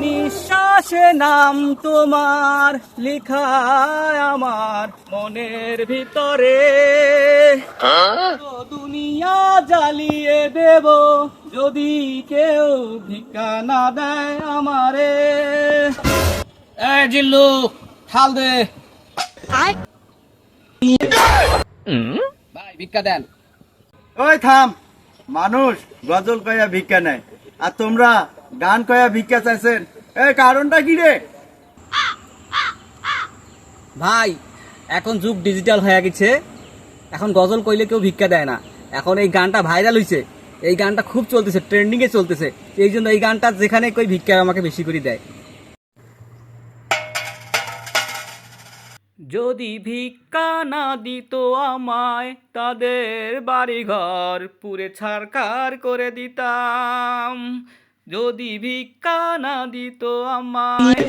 নিঃশ্বাসে নাম তোমার লেখা আমার মনের ভিতরে। দুনিয়া জ্বালিয়ে দেব যদি কেউ ভিক্ষা না দেয় আমারে। এই জিল্লু, ঠাল দে ভাই, ভিক্ষা দেন। ওই থাম, মানুষ গজল কয়া ভিক্ষা নেয় আর তোমরা গান কয়া ভিক্ষা চাইছেন, এই কারণটা কি রে? ভাই এখন যুগ ডিজিটাল হয়ে গেছে, এখন গজল কইলে কেউ ভিক্ষা দেয় না। এখন এই গানটা ভাইরাল হইছে, এই গানটা খুব চলতেছে, ট্রেন্ডিং এ চলতেছে, এই জন্য এই গানটা যেখানে কই ভিক্ষা আমাকে বেশি করে দেয়। যদি ভিক্ষা না দিত আমায়, তাদের বাড়িঘর পুড়ে ছারখার করে দিতাম। যদি ভিক্ষা না দিত আমায়।